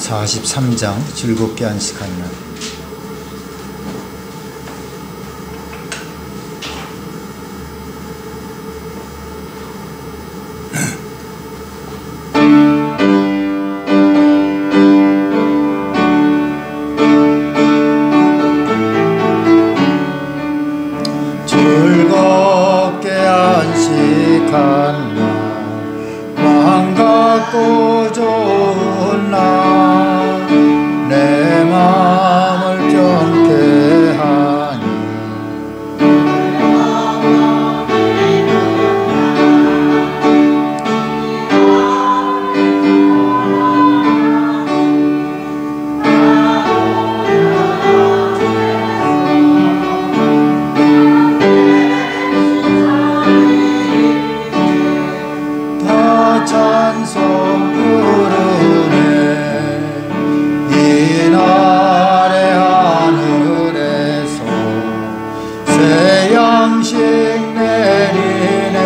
43장 즐겁게 안식하는 날. 즐겁게 안식한 날, 마음 같고 좋은 날, 내 마음을 편케 하니 다 찬송 부르네. 이날의 하늘에서 새 양식 내리네.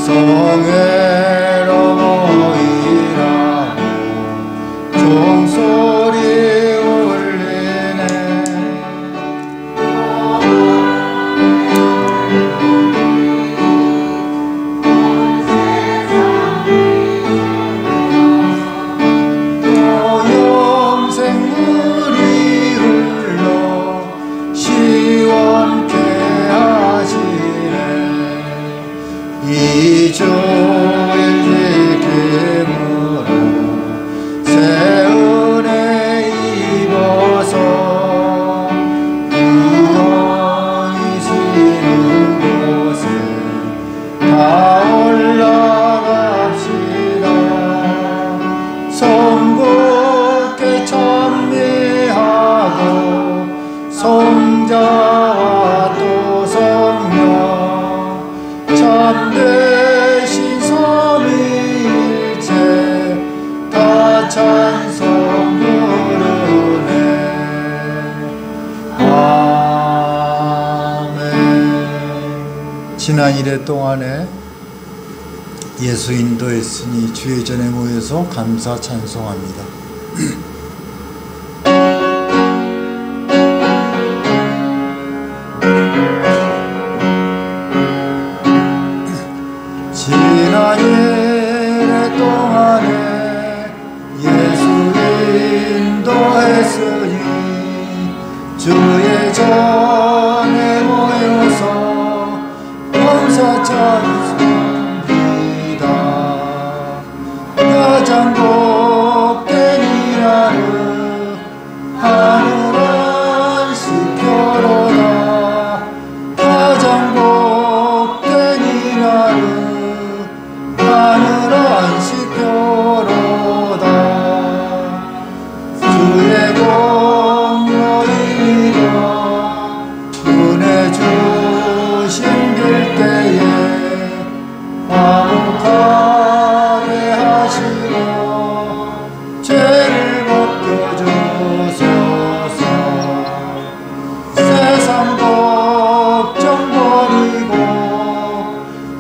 성회로 모이라고 종소리 울리네. 영생물이 흘러 시원케 하시네. 이 주일 지킴으로 새 은혜 입어서 구원이 시는 곳에 다 올라갑시다. 성국에 찬미하고 성자와 또 성령 참되신 삼위일체 다 찬송 부르네. 아멘. 지난 1회 동안에 예수 인도했으니 주의 전에 모여서 감사 찬송합니다. 지난 1회 동안에 예수 인도했으니 주의 전에 모여서 감사 찬송합니다. 가장 복된 이날을 하늘 안식교로다. 가장 복된 이날을 하늘 안식교로다. 주의 공로 이루어 은혜 주신 길때에 화목하게 하시고 죄를 벗겨주소서. 세상 걱정 버리고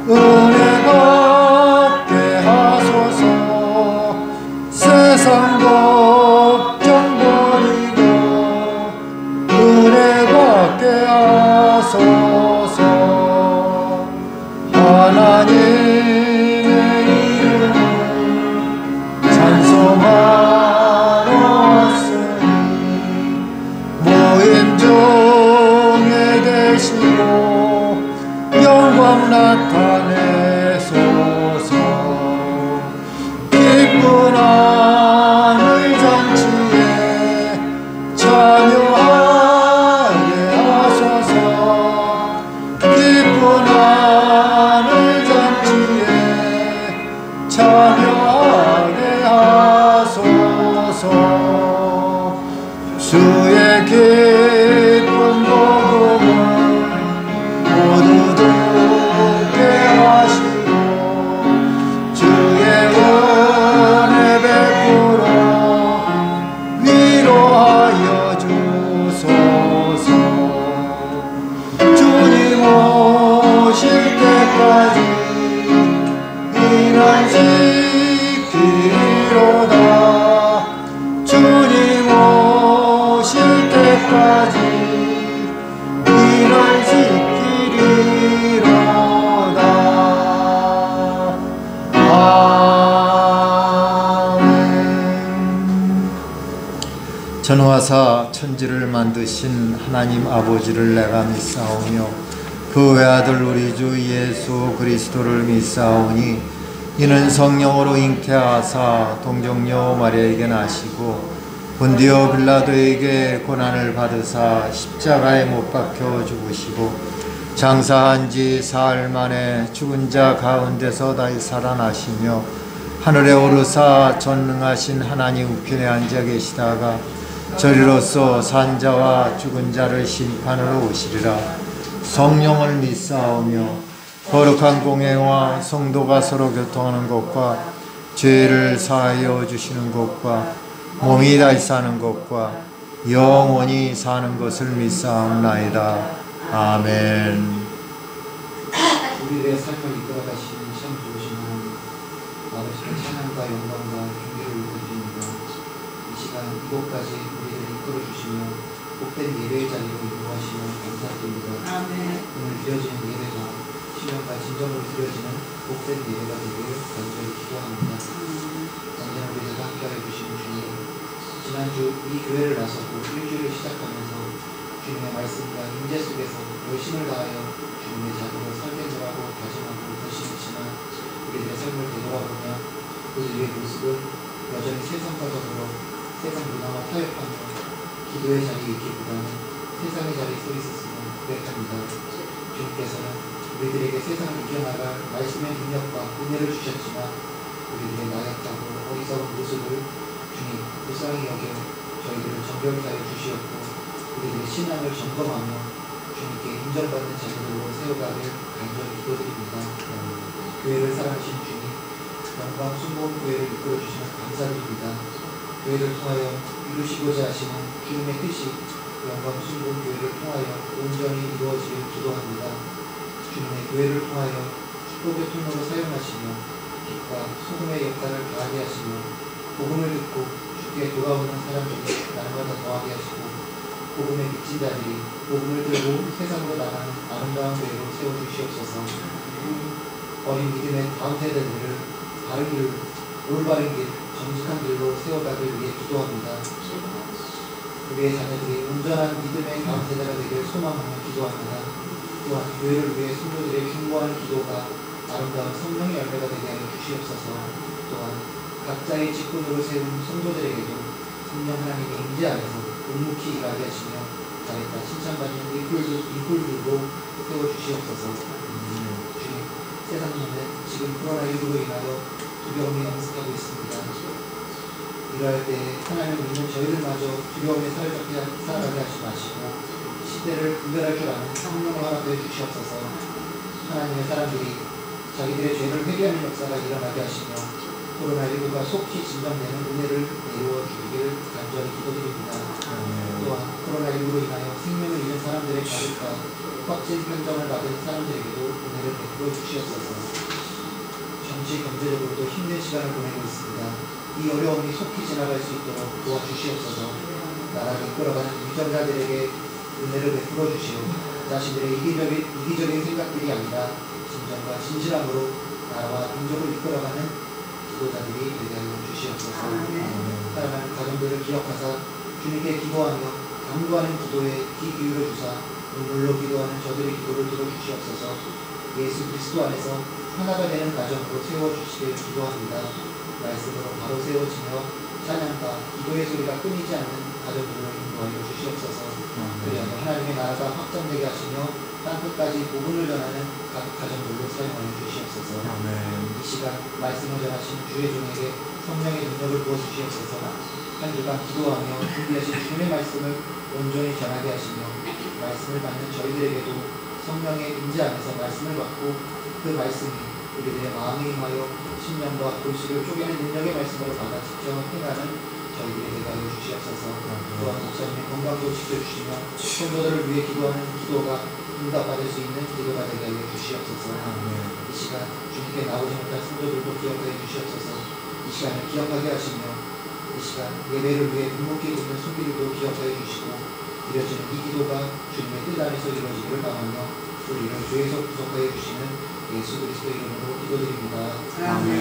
은혜 받게 하소서. 세상 걱정 버리고 은혜 받게 하소서. 하나님의 이름을 찬송하러 왔으니 모임 중에 계시고 영광 나타내소서. 기쁜 하늘 잔치에 참여하게 하소서. 기쁜 하늘 잔치에 참여하게 하소서. 주의 기쁜 복음을 모두 듣게 하시고 주의 은혜 베풀어 위로하여 주소서. 주님 오실 때까지 이날 지키리로다. 전화사 천지를 만드신 하나님 아버지를 내가 믿사오며 그 외아들 우리 주 예수 그리스도를 믿사오니 이는 성령으로 잉태하사 동정녀 마리아에게 나시고 본디오 빌라도에게 고난을 받으사 십자가에 못 박혀 죽으시고 장사한 지 사흘 만에 죽은 자 가운데서 다시 살아나시며 하늘에 오르사 전능하신 하나님 우편에 앉아 계시다가 저리로서 산자와 죽은 자를 심판으로 오시리라. 성령을 믿사오며 거룩한 공회와 성도가 서로 교통하는 것과 죄를 사하여 주시는 것과 몸이 다시 사는 것과 영원히 사는 것을 믿사옵나이다. 아멘. 우리들의 삶을 이끌어 가시는 참 좋으신 하나님, 아버지의 찬양과 영광과 존귀를 올려드립니다. 이 시간 이곳까지 우리를 이끌어 주시며 복된 예배의 자리로 인도하시며 감사드립니다. 오늘 드려지는 예배가 신령과 진정으로 드려지는 복된 예배가 되길 간절히 기도합니다. 언제나 우리들과 함께하여 주시는 주님, 지난주 이 교회를 나서고 일주일을 시작하면서 주님의 말씀과 임재 속에서 열심을 다하여 주님의 자녀로 살겠노라고 다짐하고 결심했지만 우리들의 삶을 되돌아보며 우리의 모습은 여전히 세상과 더불어 세상 문화와 타협하며 기도의 자리에 있기보다는 세상의 자리에 서 있었으면 고백합니다. 주님께서는 우리들에게 세상을 이겨나갈 말씀의 능력과 은혜를 주셨지만 우리들의 나약하고 어리석은 모습을 주님 불쌍히 여겨 저희들을 정결케 하여 주시었고 우리들의 신앙을 점검하며 주님께 인정받는 자녀들로 세워가길 간절히 기도드립니다. 교회를 사랑하시는 주님, 영광 순복음 교회를 이끌어주시면 감사드립니다. 교회를 통하여 이루시고자 하시는 주님의 뜻이 영광 순복음 교회를 통하여 온전히 이루어지길 기도합니다. 주님의 교회를 통하여 축복의 통로로 사용하시며 빛과 소금의 역할을 다하게 하시며 복음을 듣고 주께 돌아오는 사람들이 날마다 더하게 하시고 복음에 미친 자들이 복음을 들고 세상으로 나가는 아름다운 교회로 세워주시옵소서. 어린 믿음의 다음 세대들을 바른 길, 올바른 길, 정직한 길로 세워가길 위해 기도합니다. 우리의 자녀들이 온전한 믿음의 다음 세대가 되길 소망하며 기도합니다. 또한 교회를 위해 성도들의 중보하는 기도가 아름다운 성령의 열매가 되게 하여 주시옵소서. 또한 각자의 직분으로 세운 성도들에게도 성령 하나님의 임재 안에서 묵묵히 일하게 하시며 잘했다 칭찬받는 인풀들로 세워주시옵소서. 주님, 세상에는 지금 코로나19로 인하여 두려움이 엄습하고 있습니다. 이러할 때 하나님을 믿는 저희들마저 두려움에 살아가게 하지 마시고 시대를 분별할 줄 아는 성령을 허락해 주시옵소서. 하나님의 사람들이 자기들의 죄를 회개하는 역사가 일어나게 하시며 코로나19가 속히 진정되는 은혜를 내려워 주기를 간절히 기도드립니다. 또한 코로나19로 인하여 생명을 잃은 사람들의 가족과 확진 판정을 받은 사람들에게도 은혜를 베풀어 주시옵소서. 정치 경제적으로도 힘든 시간을 보내고 있습니다. 이 어려움이 속히 지나갈 수 있도록 도와주시옵소서. 나라를 이끌어가는 위정자들에게 은혜를 베풀어 주시오. 자신들의 이기적인 생각들이 아니라 진정과 진실함으로 나라와 민족을 이끌어가는 지도자들이 되게 하여 주시옵소서. 사랑하는 가정들을 기억하사 주님께 기도하며 간구하는 기도에 귀 기울여 주사 눈물로 기도하는 저들의 기도를 들어주시옵소서. 예수 그리스도 안에서 하나가 되는 가정으로 세워주시길 기도합니다. 말씀으로 바로 세워지며 찬양과 기도의 소리가 끊이지 않는 가정들을 인도하여 주시옵소서. 그리하여 하나님의 나라가 확장되게 하시며 땅끝까지 복음을 전하는 각 가정들로 사용하여 주시옵소서. 이 시간 말씀을 전하신 주의 종에게 성령의 능력을 부어 주시옵소서. 한 주간 기도하며 준비하신 주님의 말씀을 온전히 전하게 하시며 말씀을 받는 저희들에게도 성령의 임재 안에서 말씀을 받고 그 말씀이 우리들의 마음에 임하여 심령과 골수를 쪼개는 능력의 말씀으로 받아 직접 행하는 저희들이 되게 하여 주시옵소서. 또한 목사님의 건강도 지켜주시며 성도들을 위해 기도하는 기도가 응답받을 수 있는 기도가 되게 하여 주시옵소서. 이 시간 주님께 나오지 못한 성도들도 기억하여 주시옵소서. 이 시간을 기억하게 하시며 이 시간 예배를 위해 묵묵히 듣는 손길도 기억하여 주시고 드려지는 이 기도가 주님의 뜻 안에서 이루어지기를 바라며 우리를 죄에서 구속하여 주시는 예수 그리스도 이름으로 기도드립니다. 아멘.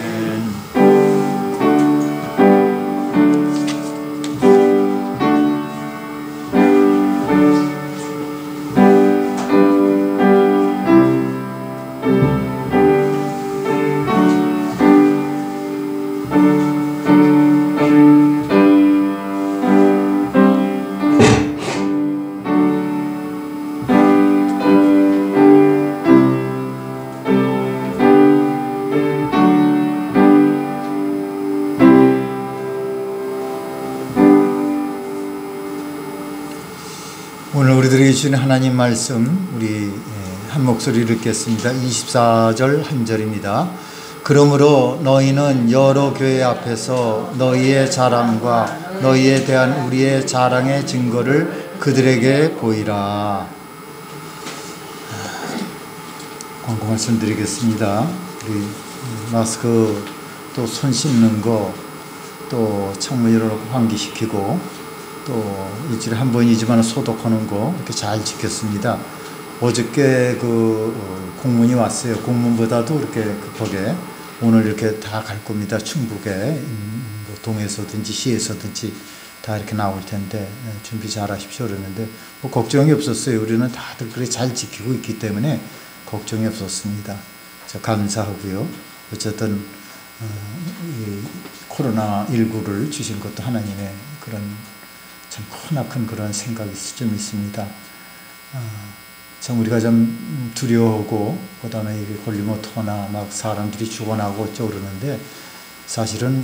우리들에게 주신 하나님 말씀 우리 한 목소리를 읽겠습니다. 24절 한 절입니다. 그러므로 너희는 여러 교회 앞에서 너희의 자랑과 너희에 대한 우리의 자랑의 증거를 그들에게 보이라. 광고 말씀드리겠습니다. 우리 마스크 또 손 씻는 거 또 창문 열어놓고 환기시키고 또 일주일에 한 번이지만 소독하는 거 이렇게 잘 지켰습니다. 어저께 그 공문이 왔어요. 공문보다도 이렇게 급하게 오늘 이렇게 다 갈 겁니다. 충북에 뭐 동에서든지 시에서든지 다 이렇게 나올 텐데 준비 잘 하십시오 그러는데 뭐 걱정이 없었어요. 우리는 다들 그래 잘 지키고 있기 때문에 걱정이 없었습니다. 저 감사하고요. 어쨌든 이 코로나19를 주신 것도 하나님의 그런 참 크나큰 그런 생각이 좀 있습니다. 참 우리가 좀 두려워하고 그다음에 이게 걸리면 어떡하나 막 사람들이 죽어나고 어쩌고 그러는데 사실은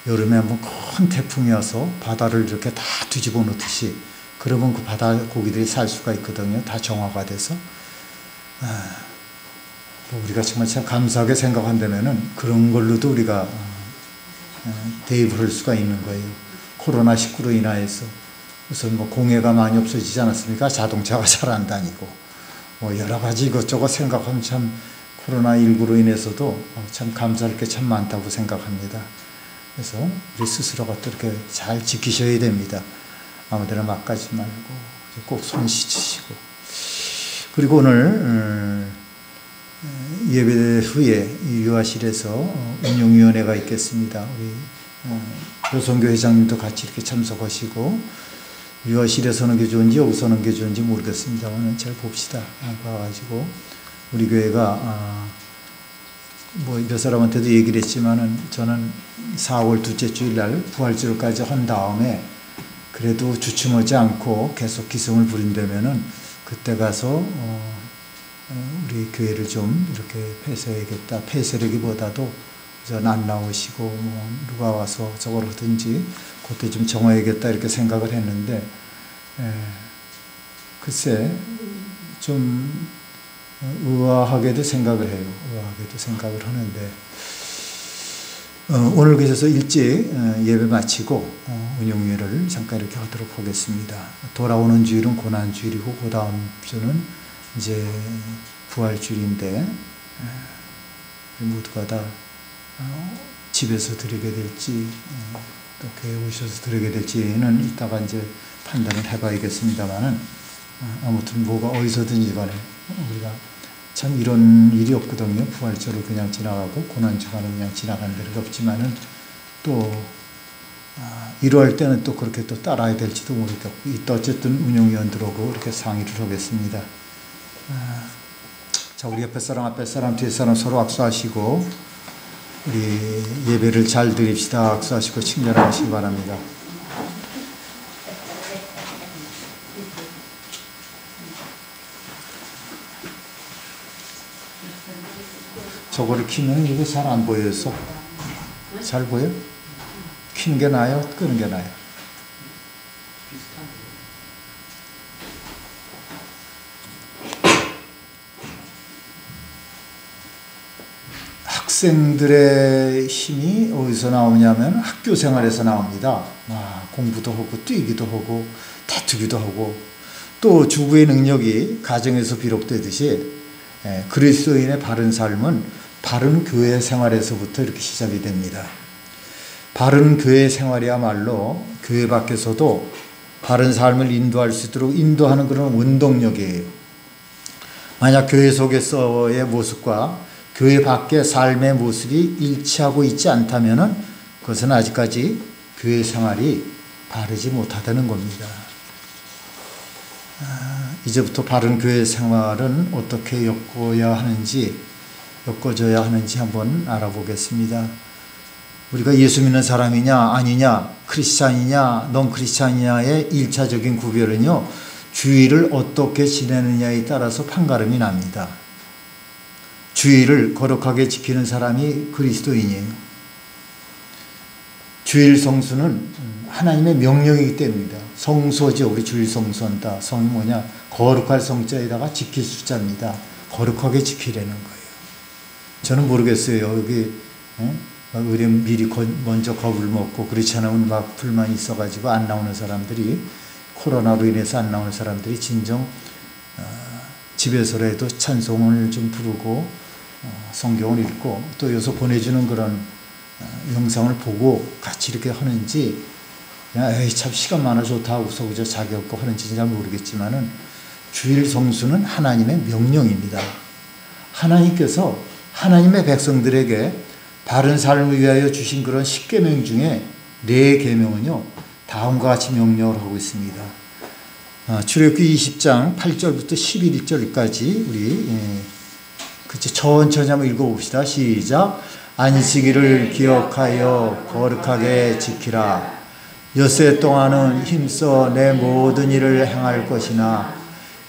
여름에 한번 큰 태풍이 와서 바다를 이렇게 다 뒤집어 놓듯이 그러면 그 바다 고기들이 살 수가 있거든요. 다 정화가 돼서 우리가 정말 참 감사하게 생각한다면은 그런 걸로도 우리가 대입을 할 수가 있는 거예요. 코로나19로 인하여서 우선 뭐 공해가 많이 없어지지 않았습니까? 자동차가 잘 안 다니고 뭐 여러 가지 이것저것 생각하면 참 코로나19로 인해서도 참 감사할 게 참 많다고 생각합니다. 그래서 우리 스스로가 또 이렇게 잘 지키셔야 됩니다. 아무데나 막 가지 말고 꼭 손 씻으시고. 그리고 오늘 예배 후에 유아실에서 운영위원회가 있겠습니다. 우리 요성교 회장님도 같이 이렇게 참석하시고 유아실에서 하는 게 좋은지 여기서 하는 게 좋은지 모르겠습니다만 잘 봅시다. 봐가지고 우리 교회가 뭐 몇 사람한테도 얘기를 했지만은 저는 4월 둘째 주일날 부활절까지 한 다음에 그래도 주춤하지 않고 계속 기승을 부린다면은 그때 가서 우리 교회를 좀 이렇게 폐쇄해야겠다. 폐쇄라기보다도 전 안 나오시고 뭐 누가 와서 저걸 하든지 그때 좀 정해야겠다 이렇게 생각을 했는데 글쎄 좀 의아하게도 생각을 해요. 의아하게도 생각을 하는데 오늘 그래서 일찍 예배 마치고 운영회를 잠깐 이렇게 하도록 하겠습니다. 돌아오는 주일은 고난주일이고 그 다음 주는 이제 부활주일인데 모두가 다 집에서 드리게 될지 또 교회 오셔서 드리게 될지는 이따가 이제 판단을 해봐야겠습니다만은 아무튼 뭐가 어디서든지 간에 우리가 참 이런 일이 없거든요. 부활절을 그냥 지나가고 고난주간은 그냥 지나가는 데가 없지만은 또 이러할 때는 또 그렇게 또 따라야 될지도 모르겠고 이따 어쨌든 운영위원들하고 이렇게 상의를 하겠습니다. 자, 우리 옆에 사람, 앞에 사람, 뒤에 사람 서로 악수하시고 우리 예배를 잘 드립시다. 악수하시고 친절하시기 바랍니다. 저거를 키면 이게 잘 안 보여서 잘 보여? 키는 게 나아요? 끄는 게 나아요? 학생들의 힘이 어디서 나오냐면 학교 생활에서 나옵니다. 공부도 하고 뛰기도 하고 다투기도 하고 또 주부의 능력이 가정에서 비롯되듯이 그리스도인의 바른 삶은 바른 교회 생활에서부터 이렇게 시작이 됩니다. 바른 교회 생활이야말로 교회 밖에서도 바른 삶을 인도할 수 있도록 인도하는 그런 원동력이에요. 만약 교회 속에서의 모습과 교회 밖의 삶의 모습이 일치하고 있지 않다면 그것은 아직까지 교회 생활이 바르지 못하다는 겁니다. 이제부터 바른 교회 생활은 어떻게 엮어져야 하는지 한번 알아보겠습니다. 우리가 예수 믿는 사람이냐 아니냐 크리스찬이냐 넌 크리스찬이냐의 1차적인 구별은요 주일을 어떻게 지내느냐에 따라서 판가름이 납니다. 주일을 거룩하게 지키는 사람이 그리스도인이에요. 주일 성수는 하나님의 명령이기 때문입니다. 성소죠. 우리 주일 성수한다. 성이 뭐냐? 거룩할 성자에다가 지킬 숫자입니다. 거룩하게 지키려는 거예요. 저는 모르겠어요. 여기 우리 미리 먼저 겁을 먹고 그렇지 않으면 막 불만이 있어가지고 안 나오는 사람들이, 코로나로 인해서 안 나오는 사람들이 진정 집에서라도 찬송을 좀 부르고 성경을 읽고 또 여기서 보내주는 그런 영상을 보고 같이 이렇게 하는지, 에이 참 시간 많아 좋다 하고서 그저 자기 없고 하는지 잘 모르겠지만은, 주일 성수는 하나님의 명령입니다. 하나님께서 하나님의 백성들에게 바른 삶을 위하여 주신 그런 10계명 중에 4계명은요 다음과 같이 명령을 하고 있습니다. 출애굽기 20장 8절부터 11절까지 우리 천천히 한번 읽어봅시다. 시작. 안식일을 기억하여 거룩하게 지키라. 엿새 동안은 힘써 내 모든 일을 행할 것이나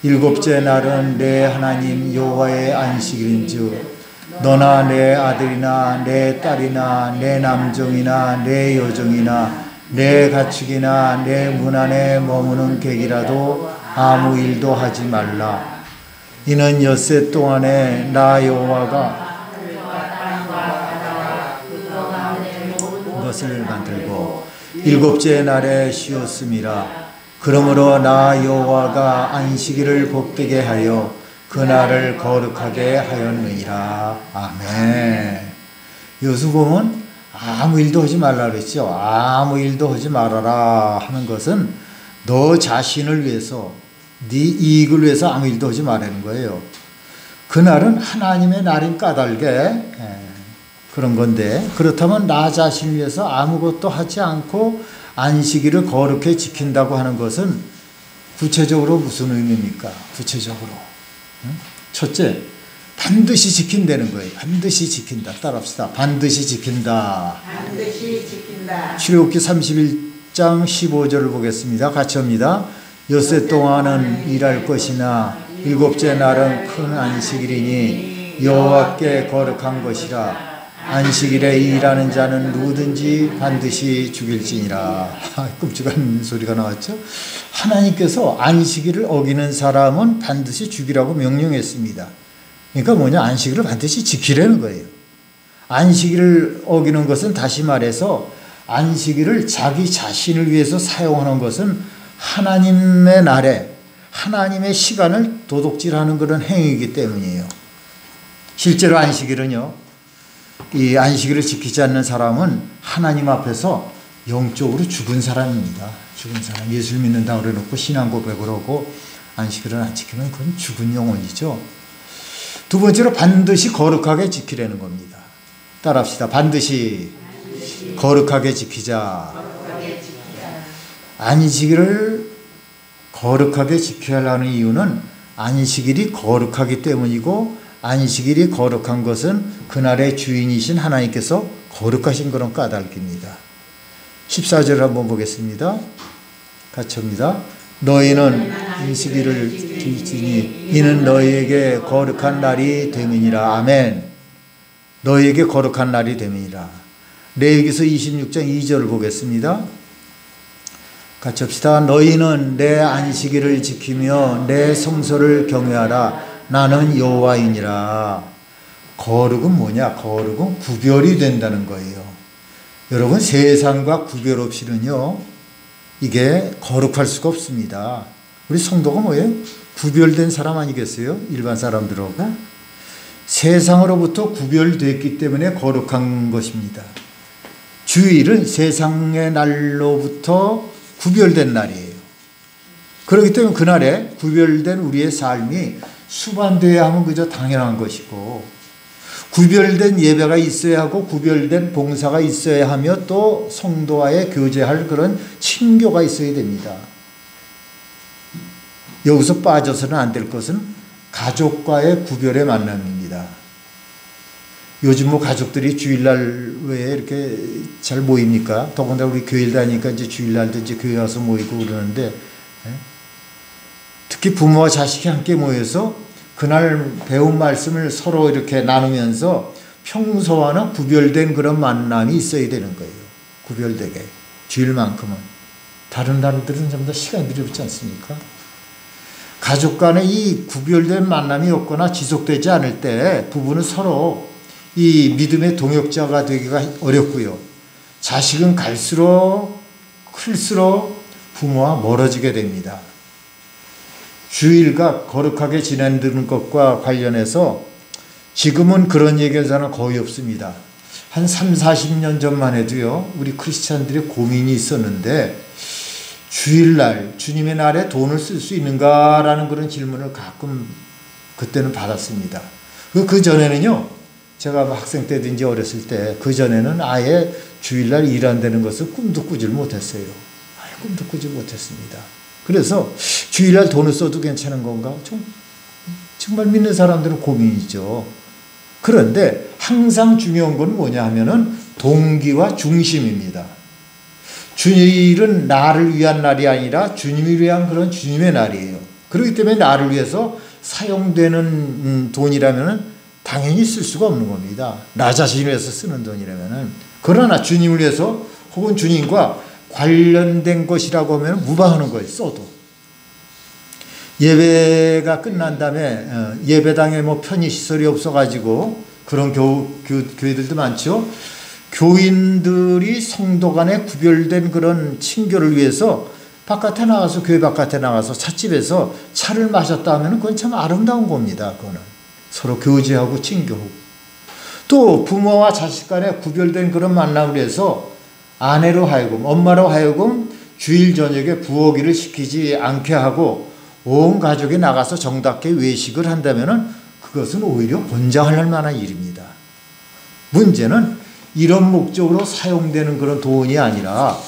일곱째 날은 내 하나님 여호와의 안식일인즉 너나 내 아들이나 내 딸이나 내 남종이나 내 여종이나 내 가축이나 내 문 안에 머무는 객이라도 아무 일도 하지 말라. 이는 엿새 동안에 나 여호와가 것을 만들고 일곱째 날에 쉬었음이라. 그러므로 나 여호와가 안식일을 복되게 하여 그날을 거룩하게 하였느니라. 아멘. 여기서 보면 아무 일도 하지 말라 그랬죠. 아무 일도 하지 말아라 하는 것은 너 자신을 위해서, 네 이익을 위해서 아무 일도 하지 말라는 거예요. 그날은 하나님의 날인 까닭에 그런 건데, 그렇다면 나 자신을 위해서 아무것도 하지 않고 안식일을 거룩히 지킨다고 하는 것은 구체적으로 무슨 의미입니까? 구체적으로 첫째, 반드시 지킨다는 거예요. 반드시 지킨다. 따라합시다. 반드시 지킨다. 반드시 지킨다. 출애굽기 31장 15절을 보겠습니다. 같이 합니다. 엿새 동안은 일할 것이나 일곱째 날은 큰 안식일이니 여호와께 거룩한 것이라. 안식일에 일하는 자는 누구든지 반드시 죽일지니라. 끔찍한 소리가 나왔죠. 하나님께서 안식일을 어기는 사람은 반드시 죽이라고 명령했습니다. 그러니까 뭐냐? 안식일을 반드시 지키라는 거예요. 안식일을 어기는 것은, 다시 말해서 안식일을 자기 자신을 위해서 사용하는 것은 하나님의 날에 하나님의 시간을 도둑질하는 그런 행위이기 때문이에요. 실제로 안식일은요, 이 안식일을 지키지 않는 사람은 하나님 앞에서 영적으로 죽은 사람입니다. 죽은 사람. 예수를 믿는다고 그래놓고 신앙 고백을 하고 안식일을 안 지키면 그건 죽은 영혼이죠. 두 번째로 반드시 거룩하게 지키라는 겁니다. 따라합시다. 반드시 거룩하게 지키자. 안식일을 거룩하게 지켜야 하는 이유는 안식일이 거룩하기 때문이고, 안식일이 거룩한 것은 그날의 주인이신 하나님께서 거룩하신 그런 까닭입니다. 14절 한번 보겠습니다. 같이 합니다. 너희는 안식일을 지키니 이는 너희에게 거룩한 날이 됨이니라. 아멘. 너희에게 거룩한 날이 됨이니라. 레위기서 26장 2절을 보겠습니다. 같이 합시다. 너희는 내 안식일을 지키며 내 성소를 경외하라. 나는 여호와이니라. 거룩은 뭐냐? 거룩은 구별이 된다는 거예요. 여러분, 세상과 구별 없이는요, 이게 거룩할 수가 없습니다. 우리 성도가 뭐예요? 구별된 사람 아니겠어요? 일반 사람들하고. 세상으로부터 구별됐기 때문에 거룩한 것입니다. 주일은 세상의 날로부터 구별된 날이에요. 그렇기 때문에 그날에 구별된 우리의 삶이 수반되어야 하면 그저 당연한 것이고, 구별된 예배가 있어야 하고 구별된 봉사가 있어야 하며 또 성도와의 교제할 그런 친교가 있어야 됩니다. 여기서 빠져서는 안 될 것은 가족과의 구별의 만남입니다. 요즘 뭐 가족들이 주일날 왜 이렇게 잘 모입니까? 더군다나 우리 교일 다니니까 이제 주일날도 이제 교회 와서 모이고 그러는데, 특히 부모와 자식이 함께 모여서 그날 배운 말씀을 서로 이렇게 나누면서 평소와는 구별된 그런 만남이 있어야 되는 거예요. 구별되게. 주일만큼은. 다른 날들은 좀 더 시간이 느리지 않습니까? 가족 간의 이 구별된 만남이 없거나 지속되지 않을 때 부부는 서로 이 믿음의 동역자가 되기가 어렵고요. 자식은 갈수록 클수록 부모와 멀어지게 됩니다. 주일과 거룩하게 지내는 것과 관련해서 지금은 그런 얘기는 거의 없습니다. 한 3, 40년 전만 해도요, 우리 크리스찬들의 고민이 있었는데, 주일날, 주님의 날에 돈을 쓸 수 있는가라는 그런 질문을 가끔 그때는 받았습니다. 그 전에는요, 제가 학생 때든지 어렸을 때, 그 전에는 아예 주일날 일한다는 것을 꿈도 꾸질 못했어요. 아예 꿈도 꾸지 못했습니다. 그래서 주일날 돈을 써도 괜찮은 건가? 정말 믿는 사람들은 고민이죠. 그런데 항상 중요한 건 뭐냐 하면은 동기와 중심입니다. 주일은 나를 위한 날이 아니라 주님을 위한 그런 주님의 날이에요. 그렇기 때문에 나를 위해서 사용되는 돈이라면은 당연히 쓸 수가 없는 겁니다. 나 자신을 위해서 쓰는 돈이라면은. 그러나 주님을 위해서 혹은 주님과 관련된 것이라고 하면 무방하는 거예요. 써도. 예배가 끝난 다음에 예배당에 뭐 편의시설이 없어가지고 그런 교회들도 많죠. 교인들이 성도 간에 구별된 그런 친교를 위해서 바깥에 나가서, 교회 바깥에 나가서 찻집에서 차를 마셨다 하면 그건 참 아름다운 겁니다. 그거는 서로 교제하고 친교하고. 또 부모와 자식 간에 구별된 그런 만남을 위해서 아내로 하여금, 엄마로 하여금 주일 저녁에 부엌일을 시키지 않게 하고 온 가족이 나가서 정답게 외식을 한다면 그것은 오히려 권장할 만한 일입니다. 문제는 이런 목적으로 사용되는 그런 돈이 아니라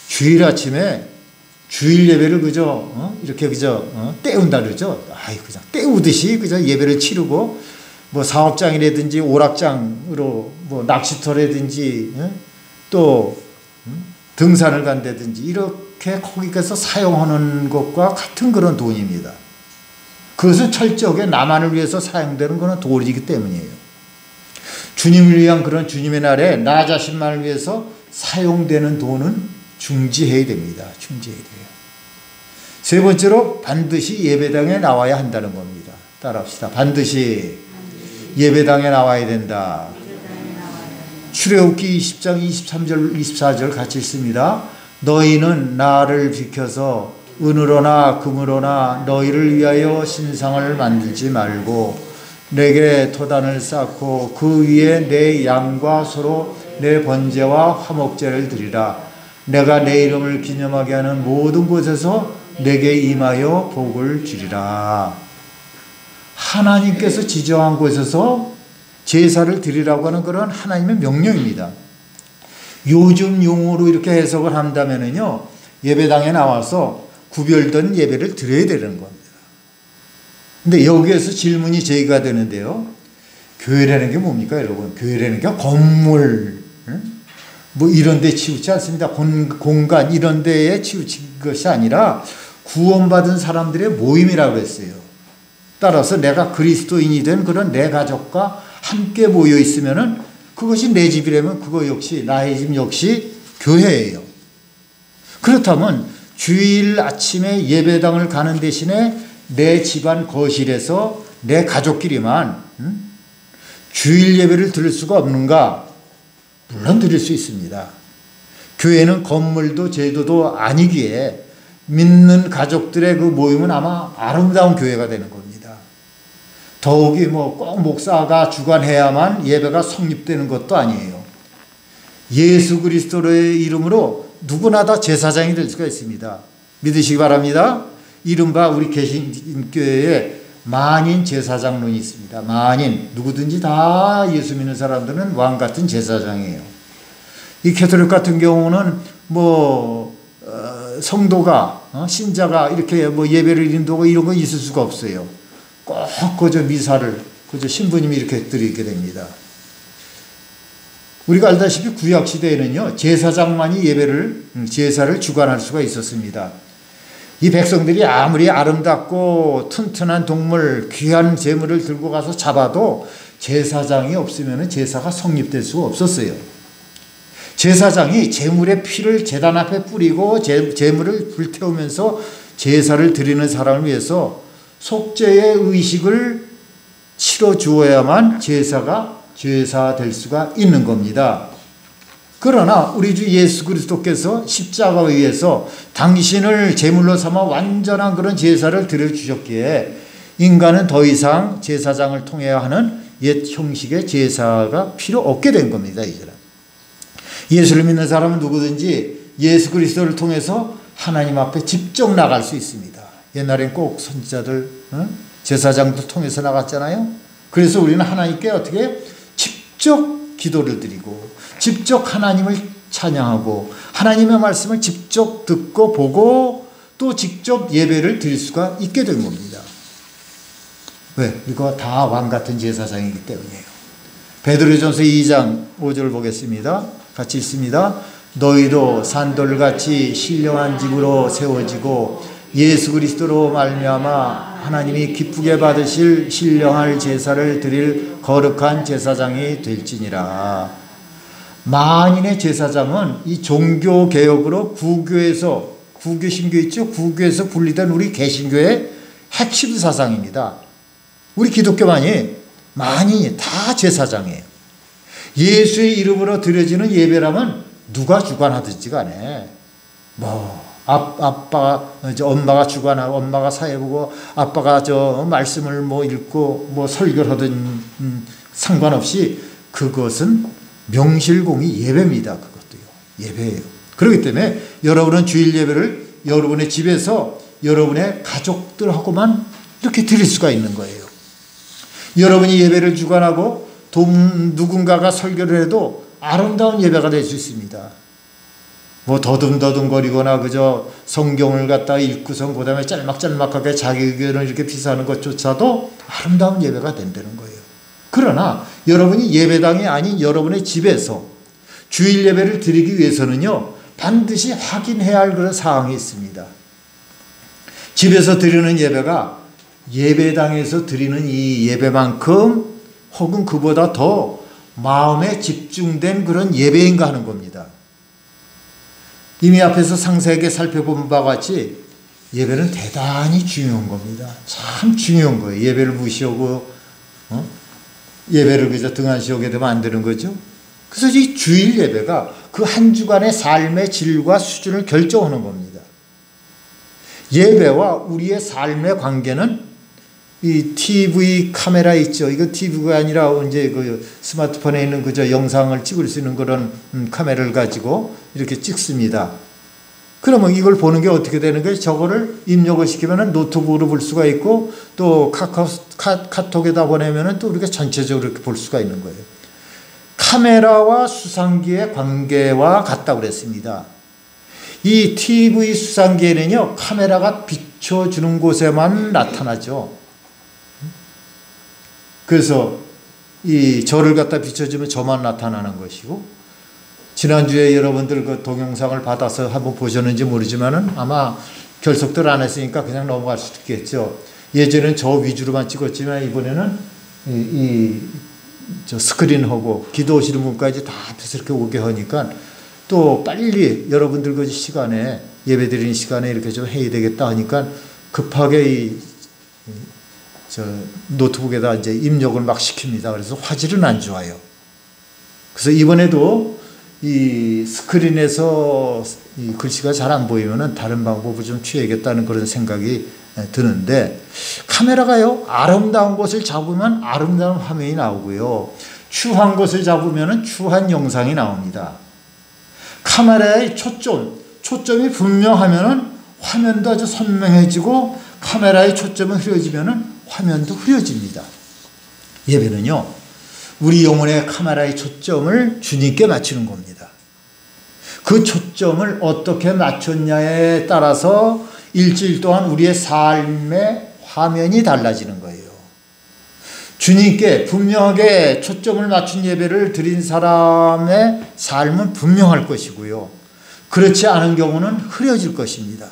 주일 아침에 주일 예배를 이렇게 때운다 그러죠. 그냥 때우듯이 예배를 치르고 뭐 사업장이라든지 오락장으로 뭐 낚시터라든지 또 등산을 간다든지 이렇게 거기서 사용하는 것과 같은 그런 돈입니다. 그것은 철저하게 나만을 위해서 사용되는 그런 돈이기 때문이에요. 주님을 위한 그런 주님의 날에 나 자신만을 위해서 사용되는 돈은 중지해야 됩니다. 중지해야 돼요. 세 번째로 반드시 예배당에 나와야 한다는 겁니다. 따라합시다. 반드시 예배당에 나와야 된다. 출애굽기 20장 23절 24절 같이 있습니다. 너희는 나를 비켜서 은으로나 금으로나 너희를 위하여 신상을 만들지 말고 내게 토단을 쌓고 그 위에 내 양과 소로 내 번제와 화목제를 드리라. 내가 내 이름을 기념하게 하는 모든 곳에서 내게 임하여 복을 주리라. 하나님께서 지정한 곳에서 제사를 드리라고 하는 그런 하나님의 명령입니다. 요즘 용어로 이렇게 해석을 한다면요, 예배당에 나와서 구별된 예배를 드려야 되는 겁니다. 근데 여기에서 질문이 제기가 되는데요. 교회라는 게 뭡니까, 여러분? 교회라는 게 건물, 뭐 이런 데 치우치 않습니다. 공간 이런 데에 치우친 것이 아니라 구원받은 사람들의 모임이라고 했어요. 따라서 내가 그리스도인이 된 그런 내 가족과 함께 모여 있으면은 그것이 내 집이라면 그거 역시 나의 집 역시 교회예요. 그렇다면 주일 아침에 예배당을 가는 대신에 내 집안 거실에서 내 가족끼리만 주일 예배를 드릴 수가 없는가? 물론 드릴 수 있습니다. 교회는 건물도 제도도 아니기에 믿는 가족들의 그 모임은 아마 아름다운 교회가 되는 겁니다. 더욱이 뭐 꼭 목사가 주관해야만 예배가 성립되는 것도 아니에요. 예수 그리스도의 이름으로 누구나 다 제사장이 될 수가 있습니다. 믿으시기 바랍니다. 이른바 우리 개신교회에 만인 제사장론이 있습니다. 만인, 누구든지 다 예수 믿는 사람들은 왕 같은 제사장이에요. 이 캐톨릭 같은 경우는 뭐 성도가 신자가 이렇게 뭐 예배를 인도하고 이런 건 있을 수가 없어요. 꼭 그저 미사를 그저 신부님이 이렇게 드리게 됩니다. 우리가 알다시피 구약 시대에는요, 제사장만이 제사를 주관할 수가 있었습니다. 이 백성들이 아무리 아름답고 튼튼한 동물, 귀한 제물을 들고 가서 잡아도 제사장이 없으면 제사가 성립될 수가 없었어요. 제사장이 제물의 피를 제단 앞에 뿌리고 제물을 불태우면서 제사를 드리는 사람을 위해서 속죄의 의식을 치러 주어야만 제사가 제사될 수가 있는 겁니다. 그러나 우리 주 예수 그리스도께서 십자가에 의해서 당신을 제물로 삼아 완전한 그런 제사를 드려주셨기에 인간은 더 이상 제사장을 통해야 하는 옛 형식의 제사가 필요 없게 된 겁니다. 이제는 예수를 믿는 사람은 누구든지 예수 그리스도를 통해서 하나님 앞에 직접 나갈 수 있습니다. 옛날엔 꼭 선지자들, 제사장도 통해서 나갔잖아요. 그래서 우리는 하나님께 어떻게 직접 기도를 드리고 직접 하나님을 찬양하고 하나님의 말씀을 직접 듣고 보고 또 직접 예배를 드릴 수가 있게 된 겁니다. 왜? 이거 다 왕 같은 제사장이기 때문이에요. 베드로전서 2장 5절을 보겠습니다. 같이 읽습니다. 너희도 산돌같이 신령한 집으로 세워지고 예수 그리스도로 말미암아 하나님이 기쁘게 받으실 신령할 제사를 드릴 거룩한 제사장이 될지니라. 만인의 제사장은 이 종교개혁으로 구교에서, 구교신교 있죠? 구교에서 분리된 우리 개신교의 핵심 사상입니다. 우리 기독교만이 만인이 다 제사장이에요. 예수의 이름으로 드려지는 예배라면 누가 주관하든지 간에 아빠가 엄마가 주관하고 엄마가 사회 보고 아빠가 말씀을 읽고 설교를 하든 상관없이 그것은 명실공히 예배입니다. 그것도요. 예배예요. 그렇기 때문에 여러분은 주일 예배를 여러분의 집에서 여러분의 가족들하고만 이렇게 드릴 수가 있는 거예요. 여러분이 예배를 주관하고 누군가가 설교를 해도 아름다운 예배가 될 수 있습니다. 더듬더듬거리거나 그저 성경을 갖다 읽고선 그 다음에 짤막짤막하게 자기 의견을 이렇게 비사하는 것조차도 아름다운 예배가 된다는 거예요. 그러나 여러분이 예배당이 아닌 여러분의 집에서 주일 예배를 드리기 위해서는요, 반드시 확인해야 할 그런 사항이 있습니다. 집에서 드리는 예배가 예배당에서 드리는 이 예배만큼 혹은 그보다 더 마음에 집중된 그런 예배인가 하는 겁니다. 이미 앞에서 상세하게 살펴본 바와 같이 예배는 대단히 중요한 겁니다. 참 중요한 거예요. 예배를 무시하고 예배를 그저 등한시하게 되면 안 되는 거죠. 그래서 이 주일 예배가 그 한 주간의 삶의 질과 수준을 결정하는 겁니다. 예배와 우리의 삶의 관계는 이 TV 카메라 있죠. 이거 TV가 아니라 이제 그 스마트폰에 있는 그저 영상을 찍을 수 있는 그런 카메라를 가지고 이렇게 찍습니다. 그러면 이걸 보는 게 어떻게 되는 거예요? 저거를 입력을 시키면 노트북으로 볼 수가 있고 또 카톡에다 보내면 또 우리가 전체적으로 이렇게 볼 수가 있는 거예요. 카메라와 수상기의 관계와 같다고 그랬습니다. 이 TV 수상기에는요, 카메라가 비춰주는 곳에만 나타나죠. 그래서 이 저를 갖다 비춰주면 저만 나타나는 것이고, 지난주에 여러분들 그 동영상을 받아서 한번 보셨는지 모르지만은 아마 결석들 안 했으니까 그냥 넘어갈 수도 있겠죠. 예전에는 저 위주로만 찍었지만 이번에는 저 스크린하고 기도하시는 분까지 다 앞에서 이렇게 오게 하니까 또 빨리 여러분들 그 시간에 예배드리는 시간에 이렇게 좀 해야 되겠다 하니까 급하게 저 노트북에다 이제 입력을 막 시킵니다. 그래서 화질은 안 좋아요. 그래서 이번에도 이 스크린에서 이 글씨가 잘 안 보이면은 다른 방법을 좀 취해야겠다는 그런 생각이 드는데, 카메라가요, 아름다운 것을 잡으면 아름다운 화면이 나오고요, 추한 것을 잡으면 추한 영상이 나옵니다. 카메라의 초점이 분명하면은 화면도 아주 선명해지고, 카메라의 초점이 흐려지면은 화면도 흐려집니다. 예배는요, 우리 영혼의 카메라의 초점을 주님께 맞추는 겁니다. 그 초점을 어떻게 맞췄냐에 따라서 일주일 동안 우리의 삶의 화면이 달라지는 거예요. 주님께 분명하게 초점을 맞춘 예배를 드린 사람의 삶은 분명할 것이고요, 그렇지 않은 경우는 흐려질 것입니다.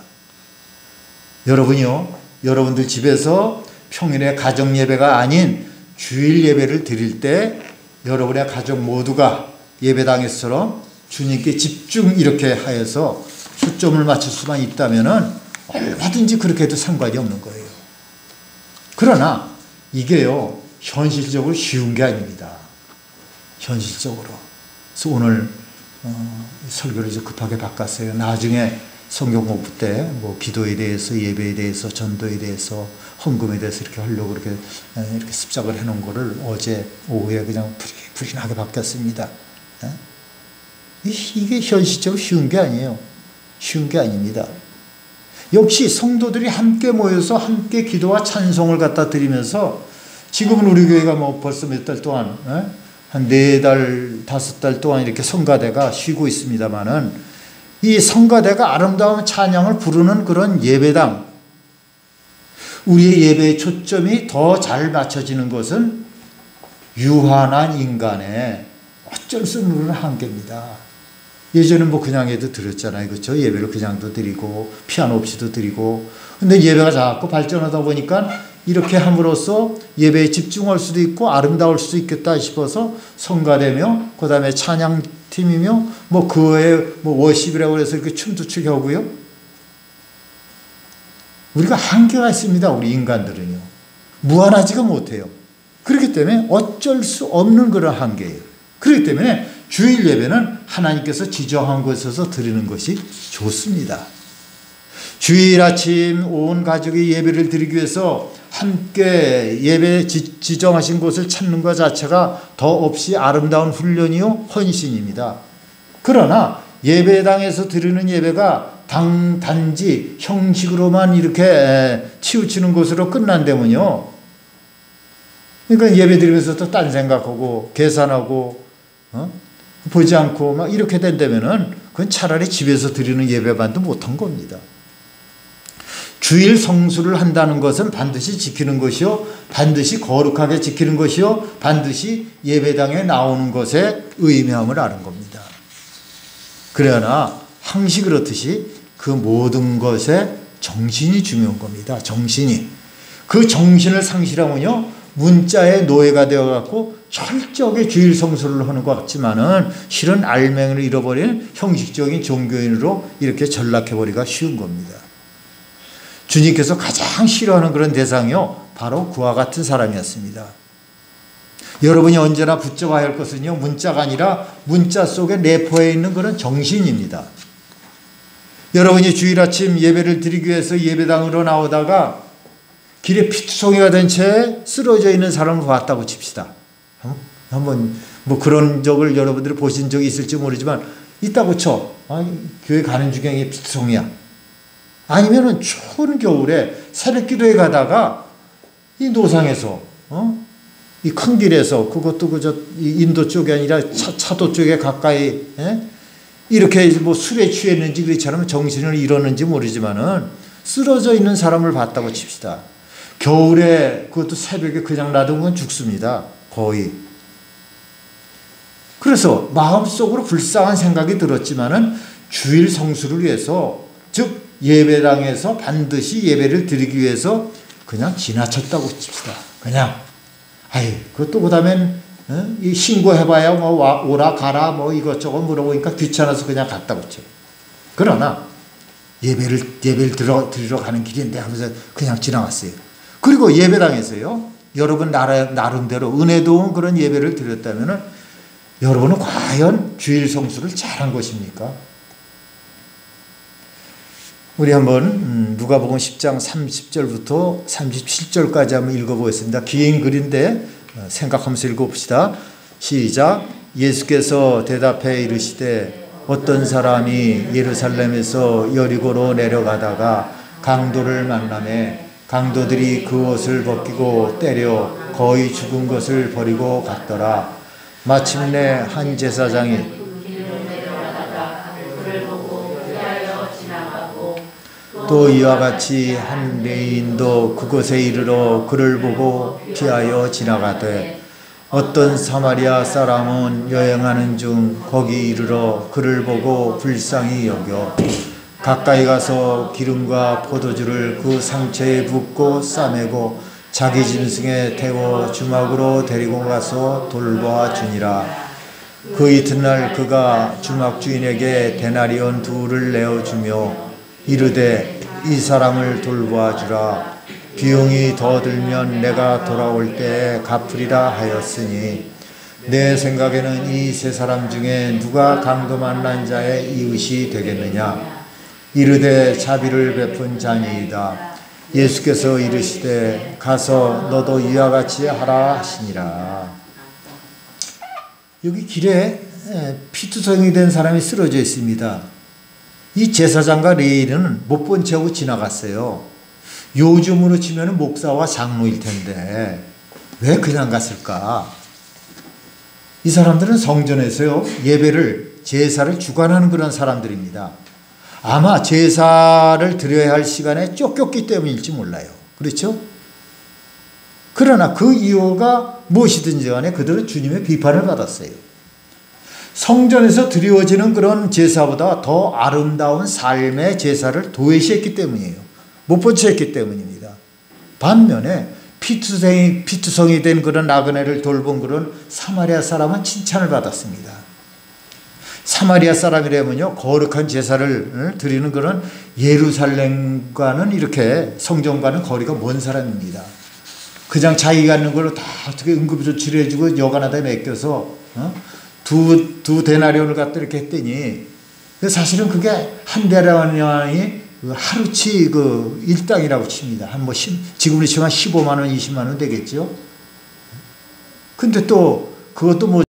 여러분이요, 여러분들 집에서 평일에 가정 예배가 아닌 주일 예배를 드릴 때 여러분의 가족 모두가 예배당에서처럼 주님께 집중 이렇게 하여서 초점을 맞출 수만 있다면은 얼마든지 그렇게 해도 상관이 없는 거예요. 그러나 이게요, 현실적으로 쉬운 게 아닙니다. 현실적으로. 그래서 오늘 설교를 좀 급하게 바꿨어요. 나중에 성경 공부 때 뭐 기도에 대해서, 예배에 대해서, 전도에 대해서, 헌금에 대해서 이렇게 하려고 이렇게 습작을 해놓은 거를 어제 오후에 그냥 부진하게 바뀌었습니다. 이게 현실적으로 쉬운 게 아니에요. 쉬운 게 아닙니다. 역시 성도들이 함께 모여서 함께 기도와 찬송을 갖다 드리면서 지금은 우리 교회가 뭐 벌써 몇 달 동안 한 4달, 5달 동안 이렇게 성가대가 쉬고 있습니다만은 이 성가대가 아름다운 찬양을 부르는 그런 예배당, 우리의 예배의 초점이 더 잘 맞춰지는 것은 유한한 인간의 어쩔 수 없는 한계입니다. 예전엔 뭐 그냥 해도 드렸잖아요. 그렇죠? 예배를 그냥도 드리고 피아노 없이도 드리고. 근데 예배가 자꾸 발전하다 보니까 이렇게 함으로써 예배에 집중할 수도 있고 아름다울 수도 있겠다 싶어서 성가되며 그 다음에 찬양팀이며 뭐 그 외에 뭐 워십이라고 해서 이렇게 춤도 추게 하고요. 우리가 한계가 있습니다. 우리 인간들은요. 무한하지가 못해요. 그렇기 때문에 어쩔 수 없는 그런 한계예요. 그렇기 때문에 주일 예배는 하나님께서 지정한 곳에서 드리는 것이 좋습니다. 주일 아침 온 가족이 예배를 드리기 위해서 함께 예배 지정하신 곳을 찾는 것 자체가 더 없이 아름다운 훈련이요 헌신입니다. 그러나 예배당에서 드리는 예배가 단지 형식으로만 이렇게 치우치는 것으로 끝난다면요, 그러니까 예배 드리면서 또 딴 생각하고 계산하고 보지 않고 막 이렇게 된다면은 그건 차라리 집에서 드리는 예배만도 못한 겁니다. 주일 성수를 한다는 것은 반드시 지키는 것이요, 반드시 거룩하게 지키는 것이요, 반드시 예배당에 나오는 것에 의미함을 아는 겁니다. 그러나 항시 그렇듯이 그 모든 것에 정신이 중요한 겁니다. 정신이. 그 정신을 상실하면요, 문자의 노예가 되어갖고 철저하게 주일 성수를 하는 것 같지만은 실은 알맹이를 잃어버리는 형식적인 종교인으로 이렇게 전락해버리기가 쉬운 겁니다. 주님께서 가장 싫어하는 그런 대상이요, 바로 그와 같은 사람이었습니다. 여러분이 언제나 붙잡아야 할 것은요, 문자가 아니라 문자 속에 내포해 있는 그런 정신입니다. 여러분이 주일 아침 예배를 드리기 위해서 예배당으로 나오다가 길에 피투성이가 된 채 쓰러져 있는 사람을 봤다고 칩시다. 한번 뭐 그런 적을 여러분들이 보신 적이 있을지 모르지만 있다고 쳐. 교회 가는 중에 피투성이야. 아니면은 추운 겨울에 새벽 기도에 가다가 이 노상에서 이 큰 길에서, 그것도 그저 인도 쪽이 아니라 차도 쪽에 가까이 이렇게 뭐 술에 취했는지 그렇잖아요. 정신을 잃었는지 모르지만은 쓰러져 있는 사람을 봤다고 칩시다. 겨울에 그것도 새벽에 그냥 놔두면 죽습니다. 거의. 그래서 마음속으로 불쌍한 생각이 들었지만은 주일 성수를 위해서, 즉 예배당에서 반드시 예배를 드리기 위해서 그냥 지나쳤다고 칩시다. 그냥 그것도 그다음엔 신고해봐야 뭐 오라 가라 뭐 이것저것 물어보니까 귀찮아서 그냥 갔다고 쳐. 그러나 예배를 드리러 가는 길인데 하면서 그냥 지나갔어요. 그리고 예배당에서요, 여러분 나름대로 은혜도운 그런 예배를 드렸다면은 여러분은 과연 주일 성수를 잘한 것입니까? 우리 한번 누가복음 10장 30절부터 37절까지 한번 읽어보겠습니다. 긴 글인데 생각하면서 읽어봅시다. 시작. 예수께서 대답해 이르시되 어떤 사람이 예루살렘에서 여리고로 내려가다가 강도를 만나매 강도들이 그 옷을 벗기고 때려 거의 죽은 것을 버리고 갔더라. 마침내 한 제사장이 또 이와 같이 한 레위인도 그곳에 이르러 그를 보고 피하여 지나가되 어떤 사마리아 사람은 여행하는 중 거기 이르러 그를 보고 불쌍히 여겨 가까이 가서 기름과 포도주를 그 상처에 붓고 싸매고 자기 짐승에 태워 주막으로 데리고 가서 돌보아 주니라. 그 이튿날 그가 주막 주인에게 데나리온 2를 내어주며 이르되 이 사람을 돌보아 주라. 비용이 더 들면 내가 돌아올 때 갚으리라 하였으니 내 생각에는 이 3사람 중에 누가 강도 만난 자의 이웃이 되겠느냐. 이르되 자비를 베푼 자니이다. 예수께서 이르시되 가서 너도 이와 같이 하라 하시니라. 여기 길에 피투성이 된 사람이 쓰러져 있습니다. 이 제사장과 레위인은 못 본 채하고 지나갔어요. 요즘으로 치면 목사와 장로일 텐데 왜 그냥 갔을까? 이 사람들은 성전에서요 예배를 제사를 주관하는 그런 사람들입니다. 아마 제사를 드려야 할 시간에 쫓겼기 때문일지 몰라요. 그렇죠? 그러나 그 이유가 무엇이든지 간에 그들은 주님의 비판을 받았어요. 성전에서 드려지는 그런 제사보다 더 아름다운 삶의 제사를 도외시했기 때문이에요. 못 본 채 했기 때문입니다. 반면에 피투성이 된 그런 나그네를 돌본 그런 사마리아 사람은 칭찬을 받았습니다. 사마리아 사람이라면요 거룩한 제사를 드리는 그런 예루살렘과는 이렇게 성전과는 거리가 먼 사람입니다. 그냥 자기가 있는 걸로 다 어떻게 응급조치를 해주고 여간하다 맡겨서 두 데나리온을 갖다 이렇게 했더니 사실은 그게 한 데나리온이 하루치 그 일당이라고 칩니다. 한 뭐 지금으로 치면 15만 원, 20만 원 되겠죠. 근데 또 그것도 뭐